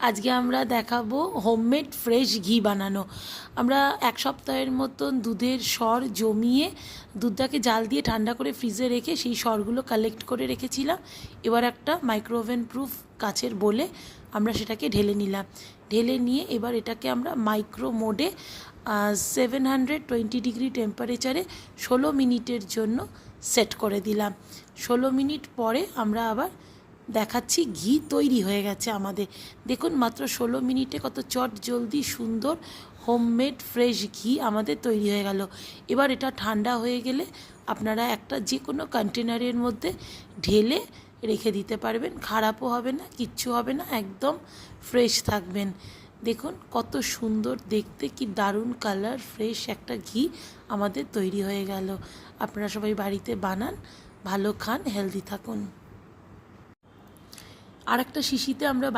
আজকে আমরা দেখাবো হোমমেড ফ্রেশ ঘি বানানো। আমরা এক সপ্তাহের মতন দুধের সর জমিয়ে দুধটাকে জাল দিয়ে ঠান্ডা করে ফ্রিজে রেখে সেই সরগুলো কালেক্ট করে রেখেছিলাম। এবার একটা মাইক্রোওভেন প্রুফ কাচের বোলে আমরা সেটাকে ঢেলে নিলাম। ঢেলে নিয়ে এবার এটাকে আমরা মাইক্রো মোডে 720 ডিগ্রি টেম্পারেচারে 16 মিনিটের জন্য সেট করে দিলাম। 16 মিনিট পরে আমরা আবার দেখাচ্ছি ঘি তৈরি হয়ে গেছে আমাদের। দেখুন মাত্র 16 মিনিটে কত চট জলদি সুন্দর হোমমেড ফ্রেশ ঘি আমাদের তৈরি হয়ে গেল। এবার এটা ঠান্ডা হয়ে গেলে আপনারা একটা যে কোনো কন্টেনারের মধ্যে ঢেলে রেখে দিতে পারবেন, খারাপও হবে না, কিচ্ছু হবে না, একদম ফ্রেশ থাকবেন। দেখুন কত সুন্দর দেখতে, কি দারুণ কালার, ফ্রেশ একটা ঘি আমাদের তৈরি হয়ে গেল। আপনারা সবাই বাড়িতে বানান, ভালো খান, হেলদি থাকুন। আর একটা শিশিতে আমরা